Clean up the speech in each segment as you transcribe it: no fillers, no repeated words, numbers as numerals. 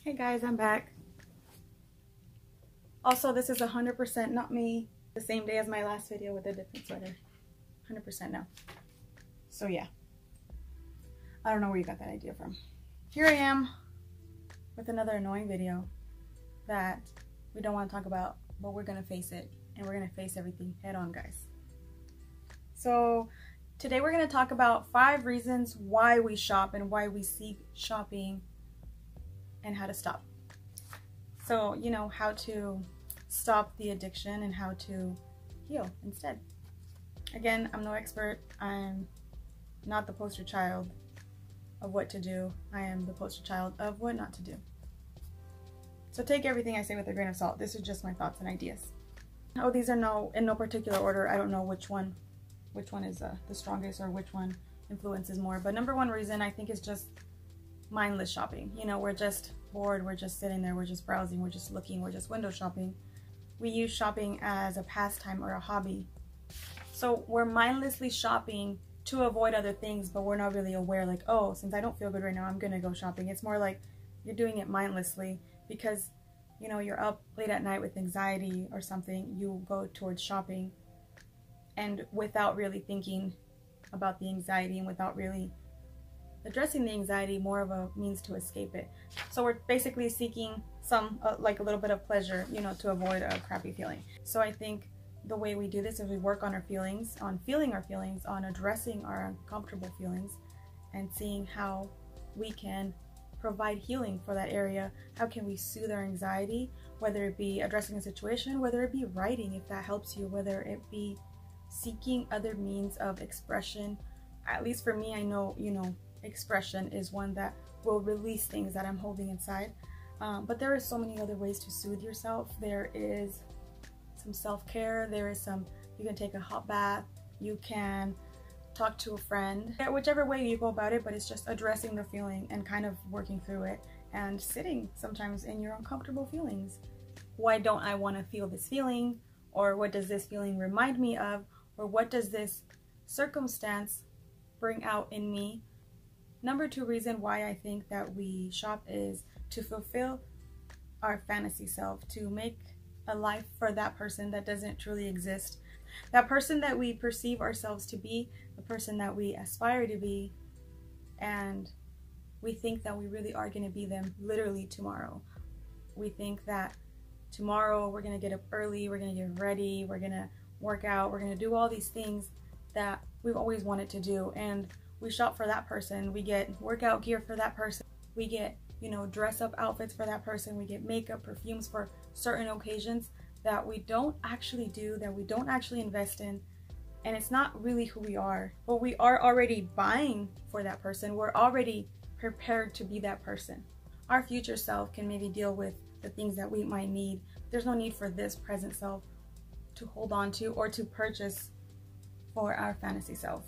Hey guys, I'm back. Also, this is 100% not me. The same day as my last video with a different sweater. 100% no. So yeah. I don't know where you got that idea from. Here I am with another annoying video that we don't want to talk about, but we're going to face it. And we're going to face everything head on, guys. So today we're going to talk about 5 reasons why we shop and why we seek shopping and how to stop. So, you know, how to stop the addiction and how to heal instead. Again, I'm no expert. I'm not the poster child of what to do. I am the poster child of what not to do. So take everything I say with a grain of salt. This is just my thoughts and ideas. Oh, these are in no particular order. I don't know which one is the strongest or which one influences more. But number 1 reason I think is just mindless shopping. You know, we're just bored, we're just sitting there, we're just browsing, we're just looking, we're just window shopping. We use shopping as a pastime or a hobby. So we're mindlessly shopping to avoid other things, but we're not really aware, like, oh, since I don't feel good right now, I'm gonna go shopping. It's more like you're doing it mindlessly because, you know, you're up late at night with anxiety or something, you go towards shopping, and without really thinking about the anxiety and without really addressing the anxiety, more of a means to escape it. So we're basically seeking some like a little bit of pleasure, you know, to avoid a crappy feeling. So I think the way we do this is we work on our feelings, on feeling our feelings, on addressing our uncomfortable feelings, and seeing how we can provide healing for that area. How can we soothe our anxiety, whether it be addressing a situation, whether it be writing if that helps you, whether it be seeking other means of expression. At least for me, I know, you know, expression is one that will release things that I'm holding inside. But there are so many other ways to soothe yourself. There is some self-care, there is some, you can take a hot bath, you can talk to a friend, whichever way you go about it, but it's just addressing the feeling and kind of working through it and sitting sometimes in your uncomfortable feelings. Why don't I want to feel this feeling? Or what does this feeling remind me of? Or what does this circumstance bring out in me? Number 2 reason why I think that we shop is to fulfill our fantasy self, to make a life for that person that doesn't truly exist. That person that we perceive ourselves to be, the person that we aspire to be, and we think that we really are going to be them literally tomorrow. We think that tomorrow we're going to get up early, we're going to get ready, we're going to work out, we're going to do all these things that we've always wanted to do, and we shop for that person. We get workout gear for that person. We get, you know, dress up outfits for that person. We get makeup, perfumes for certain occasions that we don't actually do, that we don't actually invest in, and it's not really who we are. But we are already buying for that person. We're already prepared to be that person. Our future self can maybe deal with the things that we might need. There's no need for this present self to hold on to or to purchase for our fantasy self.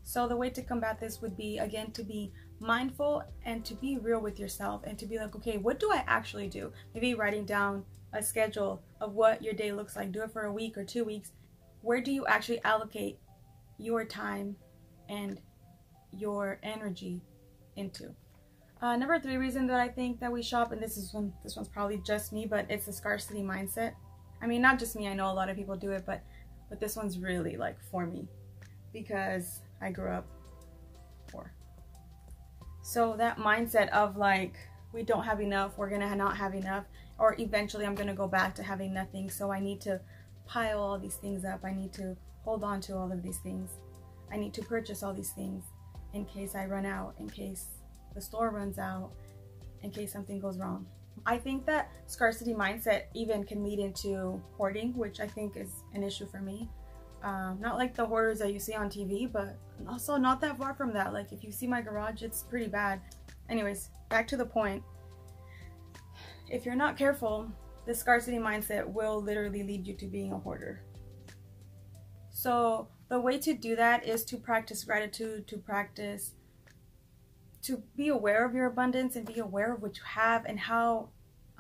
So the way to combat this would be, again, to be mindful and to be real with yourself and to be like, okay, what do I actually do? Maybe writing down a schedule of what your day looks like. Do it for a week or 2 weeks. Where do you actually allocate your time and your energy into? Number 3 reason that I think that we shop, and this one's probably just me, but it's the scarcity mindset. I mean, not just me, I know a lot of people do it, but this one's really like for me because I grew up poor. So that mindset of like, we don't have enough, we're gonna not have enough, or eventually I'm gonna go back to having nothing, so I need to pile all these things up, I need to hold on to all of these things, I need to purchase all these things in case I run out, in case the store runs out, in case something goes wrong. I think that scarcity mindset even can lead into hoarding, which I think is an issue for me. Not like the hoarders that you see on TV, but also not that far from that. Like if you see my garage, it's pretty bad. Anyways, back to the point. If you're not careful, the scarcity mindset will literally lead you to being a hoarder. So the way to do that is to practice gratitude, to be aware of your abundance and be aware of what you have and how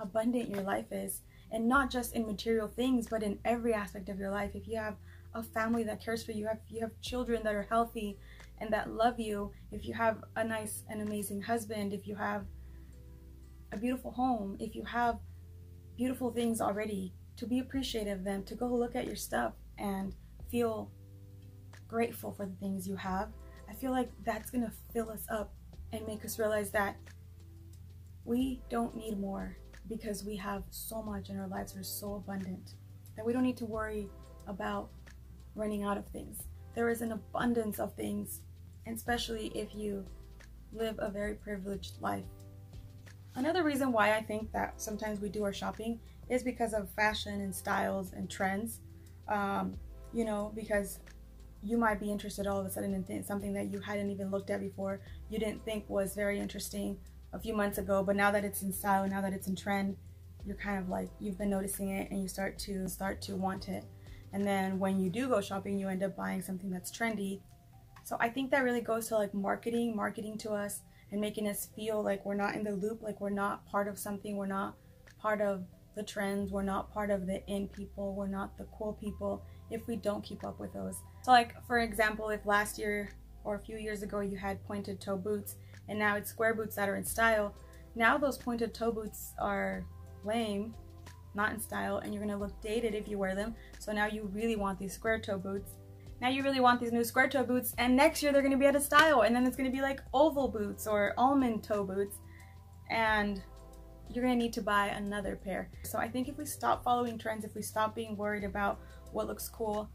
abundant your life is. And not just in material things, but in every aspect of your life. If you have a family that cares for you, if you have children that are healthy and that love you, if you have a nice and amazing husband, if you have beautiful home, if you have beautiful things already, to be appreciative of them, to go look at your stuff and feel grateful for the things you have. I feel like that's gonna fill us up and make us realize that we don't need more, because we have so much and our lives are so abundant that we don't need to worry about running out of things. There is an abundance of things, and especially if you live a very privileged life. Another reason why I think that sometimes we do our shopping is because of fashion and styles and trends. You know, because you might be interested all of a sudden in something that you hadn't even looked at before, you didn't think was very interesting a few months ago, but now that it's in style, now that it's in trend, you're kind of like, you've been noticing it and you start to want it. And then when you do go shopping, you end up buying something that's trendy. So I think that really goes to like marketing to us and making us feel like we're not in the loop, like we're not part of something, we're not part of the trends, we're not part of the in people, we're not the cool people if we don't keep up with those. So like, for example, if last year or a few years ago you had pointed toe boots and now it's square boots that are in style, now those pointed toe boots are lame, not in style, and you're gonna look dated if you wear them. So now you really want these square toe boots. Now you really want these new square toe boots, and next year they're gonna be out of style, and then it's gonna be like oval boots or almond toe boots, and you're gonna need to buy another pair. So I think if we stop following trends, if we stop being worried about what looks cool,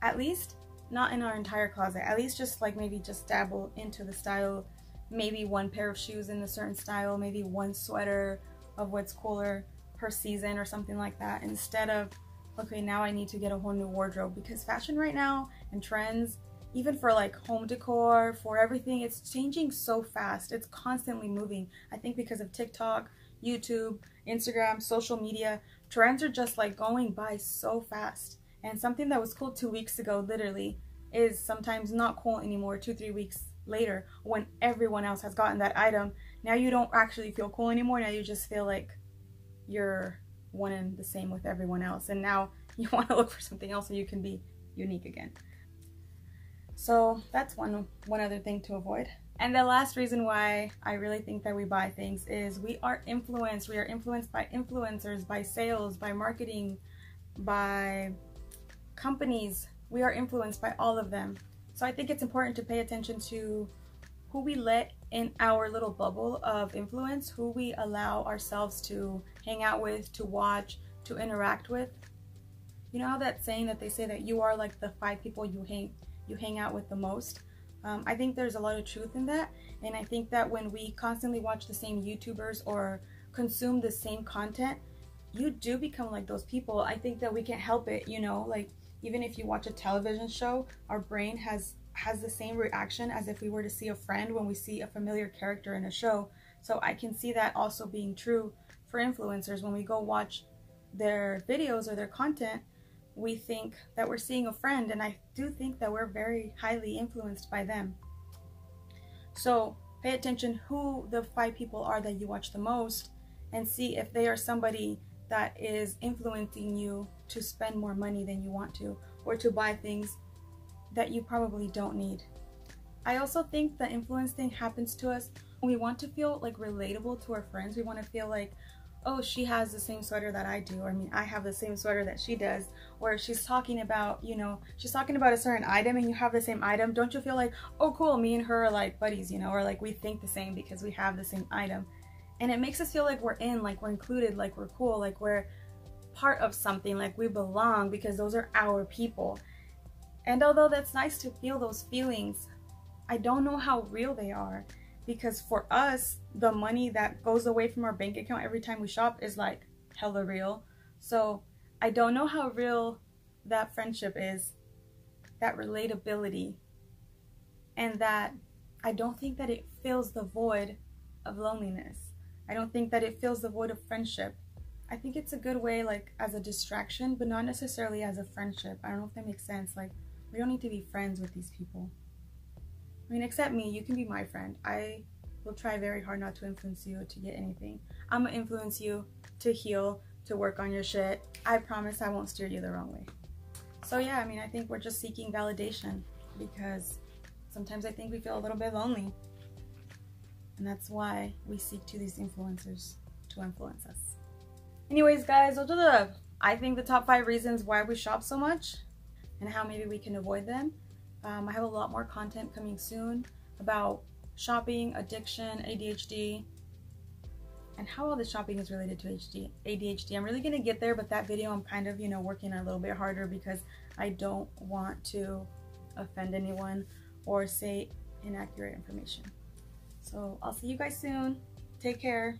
at least not in our entire closet, at least just like maybe just dabble into the style, maybe one pair of shoes in a certain style, maybe one sweater of what's cooler per season or something like that, instead of, okay, now I need to get a whole new wardrobe. Because fashion right now and trends, even for like home decor, for everything, it's changing so fast. It's constantly moving. I think because of TikTok, YouTube, Instagram, social media, trends are just like going by so fast. And something that was cool 2 weeks ago literally is sometimes not cool anymore 2-3 weeks later when everyone else has gotten that item. Now you don't actually feel cool anymore. Now you just feel like you're one and the same with everyone else, and now you want to look for something else so you can be unique again. So that's one other thing to avoid. And the last reason why I really think that we buy things is we are influenced. We are influenced by influencers, by sales, by marketing, by companies. We are influenced by all of them. So I think it's important to pay attention to who we let in our little bubble of influence, who we allow ourselves to hang out with, to watch, to interact with. You know how that saying that they say that you are like the 5 people you hang out with the most? I think there's a lot of truth in that, and I think that when we constantly watch the same YouTubers or consume the same content, you do become like those people. I think that we can't help it, you know, like even if you watch a television show, our brain has the same reaction as if we were to see a friend when we see a familiar character in a show. So I can see that also being true for influencers. When we go watch their videos or their content, we think that we're seeing a friend, and I do think that we're very highly influenced by them. So pay attention who the 5 people are that you watch the most, and see if they are somebody that is influencing you to spend more money than you want to, or to buy things that you probably don't need. I also think the influence thing happens to us when we want to feel like relatable to our friends. We want to feel like, oh, she has the same sweater that I do, or I mean, I have the same sweater that she does, or she's talking about, you know, she's talking about a certain item and you have the same item. Don't you feel like, oh cool, me and her are like buddies, you know, or like we think the same because we have the same item. And it makes us feel like we're in, like we're included, like we're cool, like we're part of something, like we belong, because those are our people. And although that's nice to feel those feelings, I don't know how real they are, because for us, the money that goes away from our bank account every time we shop is like hella real. So I don't know how real that friendship is, that relatability, and that I don't think that it fills the void of loneliness. I don't think that it fills the void of friendship. I think it's a good way, like as a distraction, but not necessarily as a friendship. I don't know if that makes sense. Like, we don't need to be friends with these people. I mean, except me, you can be my friend. I will try very hard not to influence you to get anything. I'm gonna influence you to heal, to work on your shit. I promise I won't steer you the wrong way. So yeah, I mean, I think we're just seeking validation, because sometimes I think we feel a little bit lonely. And that's why we seek to these influencers to influence us. Anyways, guys, those are I think the top 5 reasons why we shop so much and how maybe we can avoid them. I have a lot more content coming soon about shopping, addiction, ADHD, and how all this shopping is related to ADHD. I'm really gonna get there, but that video I'm kind of, working a little bit harder because I don't want to offend anyone or say inaccurate information. So I'll see you guys soon. Take care.